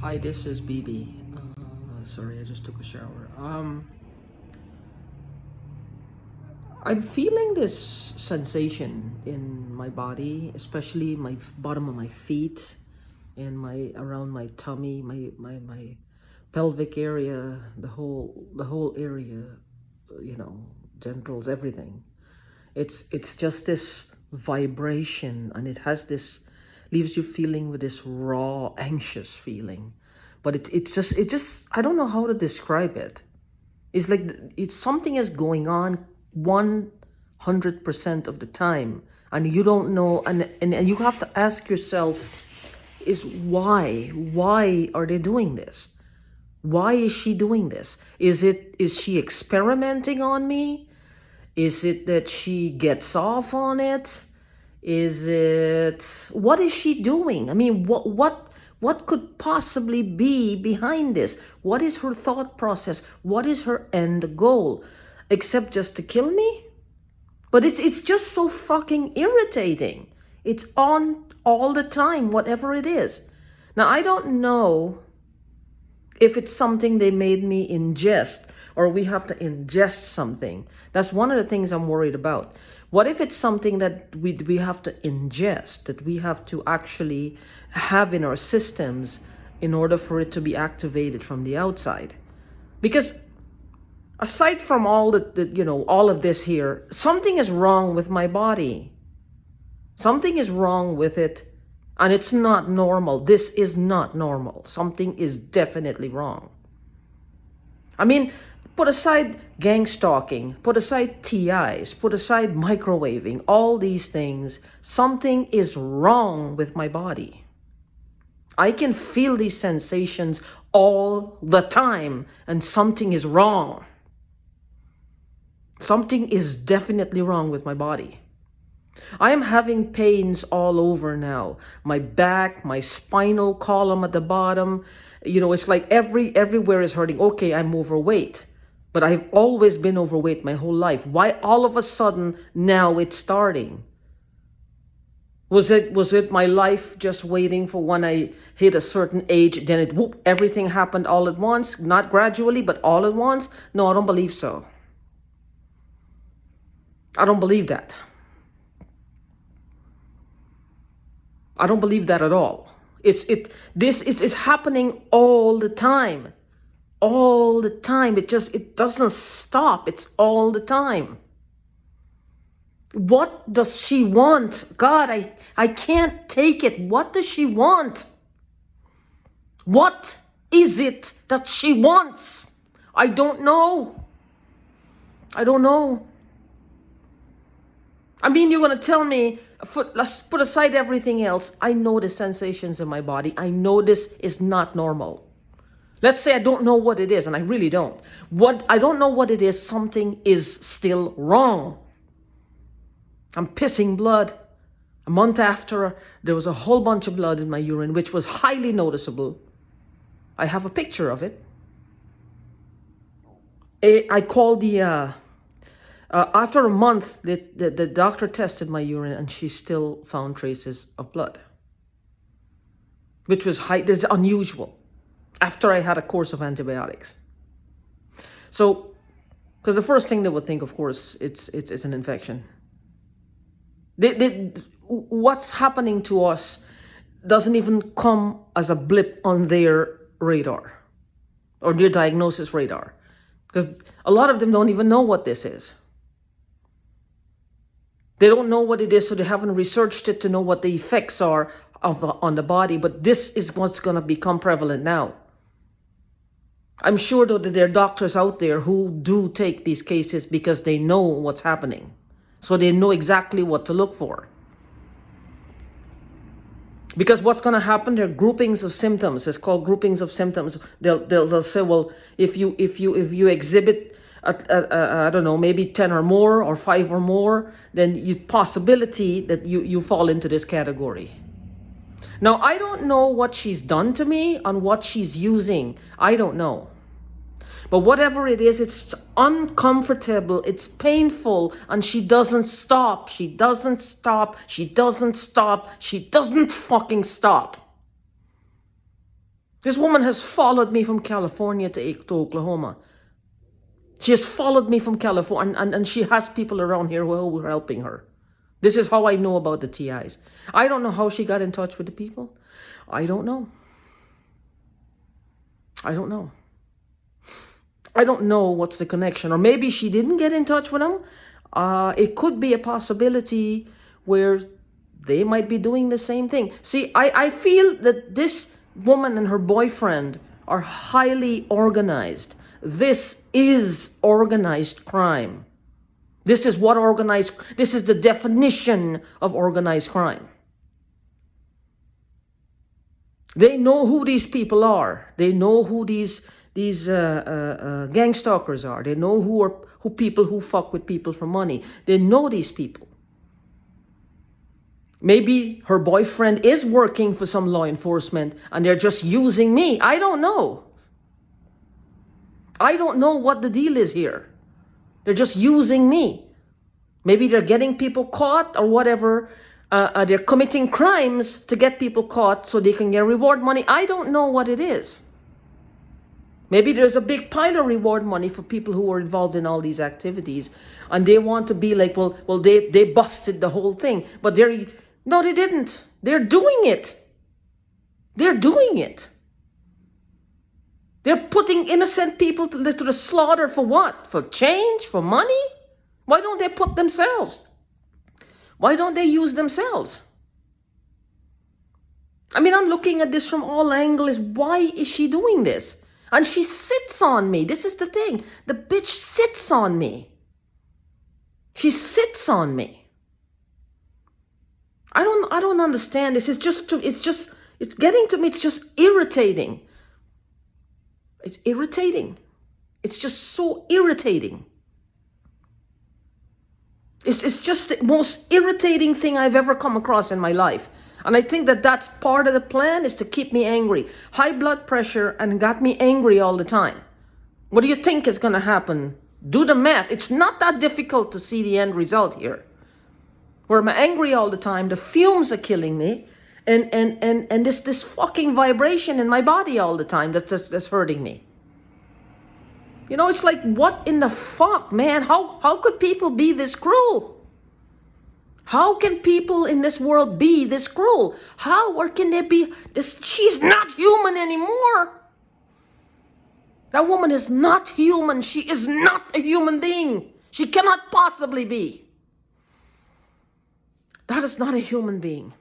Hi, this is BB. Sorry, I just took a shower. I'm feeling this sensation in my body, especially my bottom of my feet and my around my tummy, my pelvic area, the whole area, genitals, everything. It's just this vibration, and it has this leaves you feeling with this raw, anxious feeling. But it just I don't know how to describe it. It's like it's something is going on 100% of the time, and you don't know, and you have to ask yourself, is why are they doing this? Why is she doing this? Is she experimenting on me? Is it that she gets off on it? What is she doing? I mean, what could possibly be behind this? What is her thought process? What is her end goal? Except just to kill me? But it's just so fucking irritating. It's on all the time, whatever it is. Now, I don't know if it's something they made me ingest, or we have to ingest something. That's one of the things I'm worried about. What if it's something that we have to ingest, that we have to actually have in our systems in order for it to be activated from the outside? Because aside from all all of this here, something is wrong with my body. Something is wrong with it, and it's not normal. This is not normal. Something is definitely wrong. I mean, put aside gang stalking, put aside TIs, put aside microwaving, all these things. Something is wrong with my body. I can feel these sensations all the time, and something is wrong. Something is definitely wrong with my body. I am having pains all over now. My back, my spinal column at the bottom. It's like everywhere is hurting. Okay, I'm overweight, but I've always been overweight my whole life. Why all of a sudden now it's starting? Was it my life just waiting for when I hit a certain age, then everything happened all at once? Not gradually, but all at once? No, I don't believe so. I don't believe that. I don't believe that at all. This is happening all the time. All the time. It doesn't stop. It's all the time. What does she want? God, I can't take it. What does she want? What is it that she wants? I don't know. I don't know. I mean, you're going to tell me, let's put aside everything else. I know the sensations in my body. I know this is not normal. Let's say I don't know what it is, and I really don't. I don't know what it is. Something is still wrong. I'm pissing blood. A month after, there was a whole bunch of blood in my urine, which was highly noticeable. I have a picture of it. I called after a month, the doctor tested my urine, and she still found traces of blood, which was this is unusual. After I had a course of antibiotics, so because the first thing they would think, of course, it's an infection. What's happening to us doesn't even come as a blip on their radar or their diagnosis radar, because a lot of them don't even know what this is. They don't know what it is, so they haven't researched it to know what the effects are on the body. But this is what's going to become prevalent now. I'm sure, though, that there are doctors out there who do take these cases because they know what's happening. So they know exactly what to look for. Because what's going to happen, there are groupings of symptoms. It's called groupings of symptoms. They'll say, well, if you exhibit I don't know, maybe 10 or more or 5 or more, then possibility that you fall into this category. Now, I don't know what she's done to me and what she's using. I don't know. But whatever it is, it's uncomfortable, it's painful, and she doesn't stop. She doesn't stop. She doesn't stop. She doesn't fucking stop. This woman has followed me from California to Oklahoma. She has followed me from California, and she has people around here who are helping her. This is how I know about the TIs. I don't know how she got in touch with the people. I don't know. I don't know. I don't know what's the connection. Or maybe she didn't get in touch with them. It could be a possibility where they might be doing the same thing. See, I feel that this woman and her boyfriend are highly organized. This is organized crime. This is the definition of organized crime. They know who these people are. They know who these gang stalkers are. They know who people who fuck with people for money. They know these people. Maybe her boyfriend is working for some law enforcement and they're just using me. I don't know. I don't know what the deal is here. They're just using me. Maybe they're getting people caught or whatever. They're committing crimes to get people caught so they can get reward money. I don't know what it is. Maybe there's a big pile of reward money for people who are involved in all these activities, and they want to be like, well, they busted the whole thing. But no, they didn't. They're doing it. They're doing it. They're putting innocent people to the slaughter for what? For change? For money? Why don't they put themselves? Why don't they use themselves? I mean, I'm looking at this from all angles. Why is she doing this? And she sits on me. This is the thing. The bitch sits on me. She sits on me. I don't understand this. It's getting to me. It's just irritating. It's irritating. It's just so irritating. It's just the most irritating thing I've ever come across in my life. And I think that that's part of the plan, is to keep me angry. High blood pressure and got me angry all the time. What do you think is going to happen? Do the math. It's not that difficult to see the end result here. Where I'm angry all the time, the fumes are killing me, and this fucking vibration in my body all the time that's hurting me. You know, it's like, what in the fuck, man? How could people be this cruel? How can people in this world be this cruel? Or can they be this? She's not human anymore. That woman is not human. She is not a human being. She cannot possibly be. That is not a human being.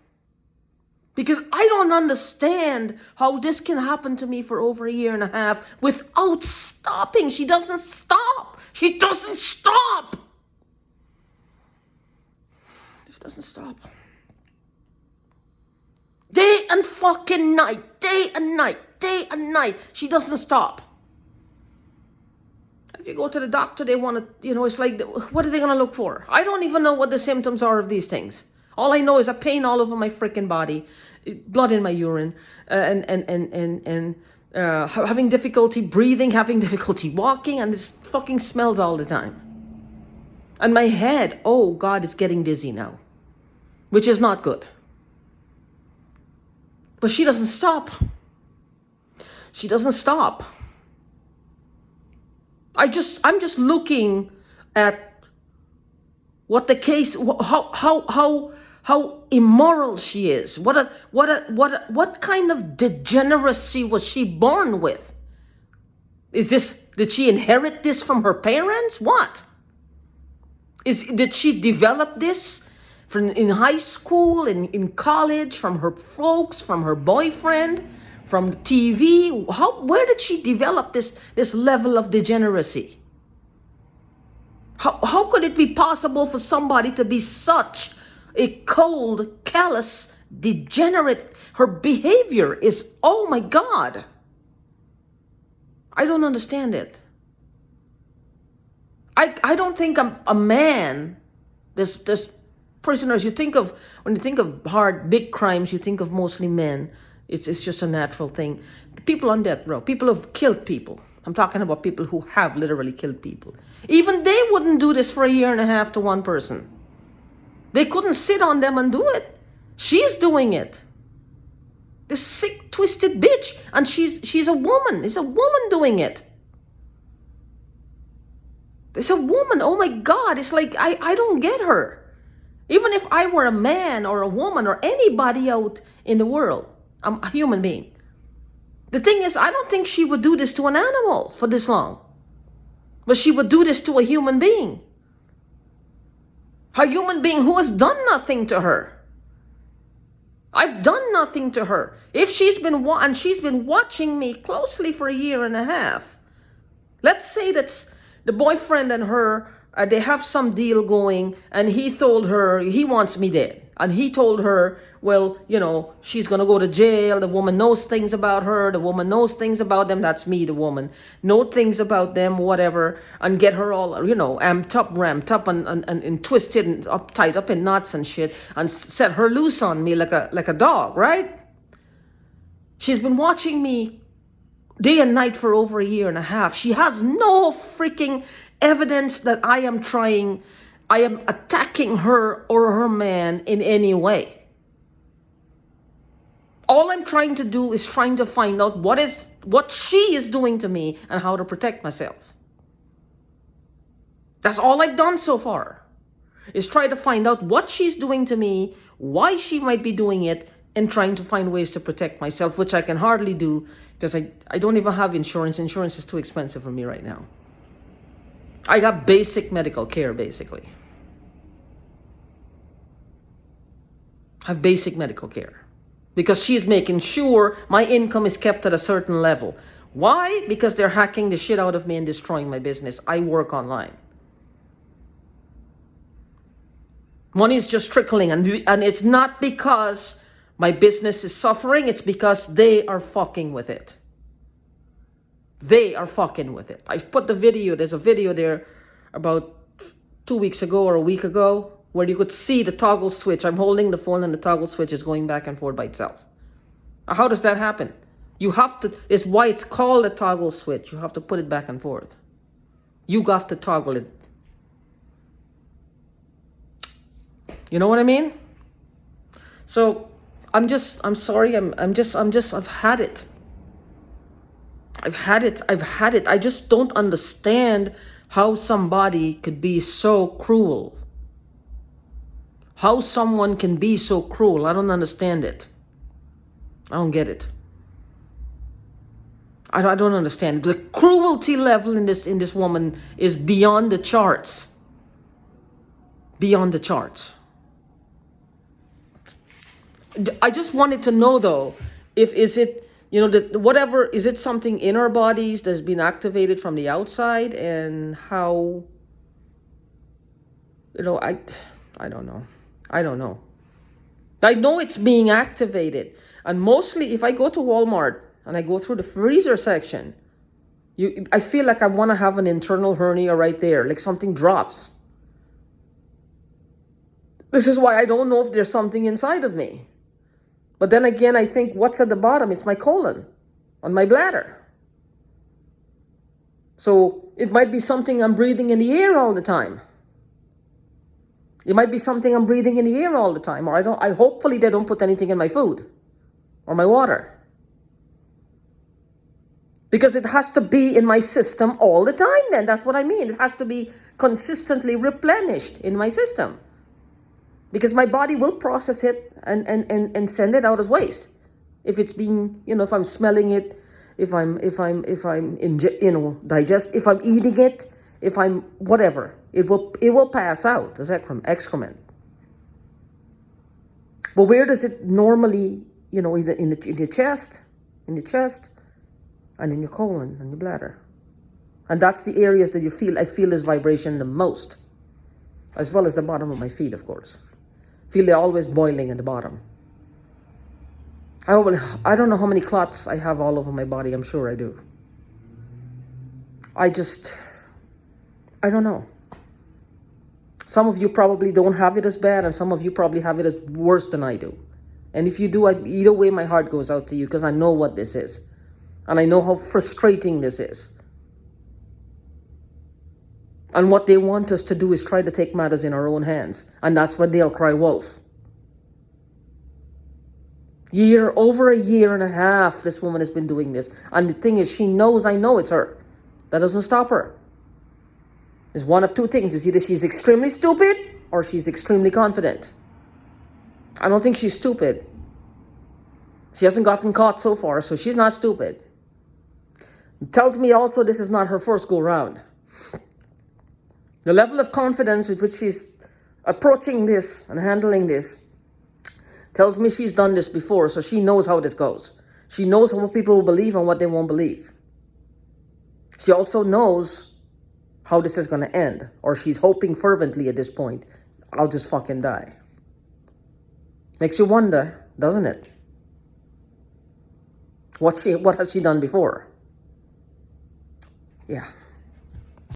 Because I don't understand how this can happen to me for over a year and a half without stopping. She doesn't stop. She doesn't stop. She doesn't stop. Day and fucking night. Day and night. Day and night. She doesn't stop. If you go to the doctor, they want to, it's like, what are they going to look for? I don't even know what the symptoms are of these things. All I know is a pain all over my freaking body, blood in my urine, and having difficulty breathing, having difficulty walking, and this fucking smells all the time. And my head, oh God, it's getting dizzy now, which is not good. But she doesn't stop. She doesn't stop. I'm just looking at what the case, how immoral she is. What kind of degeneracy was she born with? Did she inherit this from her parents? What? Did she develop this in high school, in college, from her folks, from her boyfriend, from TV? Where did she develop this level of degeneracy? How could it be possible for somebody to be such a cold, callous, degenerate? Her behavior is, oh my God. I don't understand it. I don't think a man, this prisoners, when you think of hard, big crimes, you think of mostly men. It's just a natural thing. People on death row, people who've killed people. I'm talking about people who have literally killed people. Even they wouldn't do this for a year and a half to one person. They couldn't sit on them and do it. She's doing it. This sick, twisted bitch. And she's a woman. It's a woman doing it. It's a woman. Oh my God. It's like, I don't get her. Even if I were a man or a woman or anybody out in the world, I'm a human being. The thing is, I don't think she would do this to an animal for this long. But she would do this to a human being. A human being who has done nothing to her. I've done nothing to her. If she's been watching me closely for a year and a half. Let's say that's the boyfriend and her, they have some deal going, and he told her he wants me dead. And he told her, well, she's going to go to jail. The woman knows things about her. The woman knows things about them. That's me, the woman. Know things about them, whatever. And get her all, amped up, ramped up, and twisted and tied up in knots and shit. And set her loose on me like a dog, right? She's been watching me day and night for over a year and a half. She has no freaking evidence that I am attacking her or her man in any way. All I'm trying to do is trying to find out what she is doing to me and how to protect myself. That's all I've done so far, is try to find out what she's doing to me, why she might be doing it, and trying to find ways to protect myself, which I can hardly do because I don't even have insurance. Insurance is too expensive for me right now. I got basic medical care, basically. I have basic medical care. Because she's making sure my income is kept at a certain level. Why? Because they're hacking the shit out of me and destroying my business. I work online. Money is just trickling. And it's not because my business is suffering. It's because they are fucking with it. They are fucking with it. I've put the video. There's a video there about 2 weeks ago or a week ago, where you could see the toggle switch. I'm holding the phone and the toggle switch is going back and forth by itself. How does that happen? You have to, it's why it's called a toggle switch. You have to put it back and forth. You got to toggle it. You know what I mean? So I'm sorry. I've had it. I just don't understand how somebody could be so cruel. How someone can be so cruel. I don't understand it. I don't get it. I don't understand. The cruelty level in this woman is beyond the charts. Beyond the charts. I just wanted to know though, is it something in our bodies that's been activated from the outside, and how, I don't know. I don't know. I know it's being activated. And mostly if I go to Walmart and I go through the freezer section, I feel like I want to have an internal hernia right there, like something drops. This is why I don't know if there's something inside of me. But then again, I think what's at the bottom is my colon on my bladder. So it might be something I'm breathing in the air all the time. It might be something I'm breathing in the air all the time, or hopefully they don't put anything in my food or my water. Because it has to be in my system all the time then. That's what I mean. It has to be consistently replenished in my system. Because my body will process it and send it out as waste. If it's being, if I'm smelling it, if I'm eating it, if I'm whatever, it will pass out as excrement. But where does it normally, in your chest, and in your colon and your bladder, and that's the areas that I feel this vibration the most, as well as the bottom of my feet, of course. Feel they're always boiling at the bottom. I don't know how many clots I have all over my body. I'm sure I do. I don't know. Some of you probably don't have it as bad, and some of you probably have it as worse than I do. And if you do, either way, my heart goes out to you, because I know what this is. And I know how frustrating this is. And what they want us to do is try to take matters in our own hands. And that's when they'll cry wolf. Over a year and a half, this woman has been doing this. And the thing is, she knows I know it's her. That doesn't stop her. It's one of two things. It's either she's extremely stupid or she's extremely confident. I don't think she's stupid. She hasn't gotten caught so far, so she's not stupid. It tells me also this is not her first go round. The level of confidence with which she's approaching this and handling this tells me she's done this before, so she knows how this goes. She knows what people will believe and what they won't believe. She also knows how this is going to end, or she's hoping fervently at this point, I'll just fucking die. Makes you wonder, doesn't it? What has she done before? Yeah.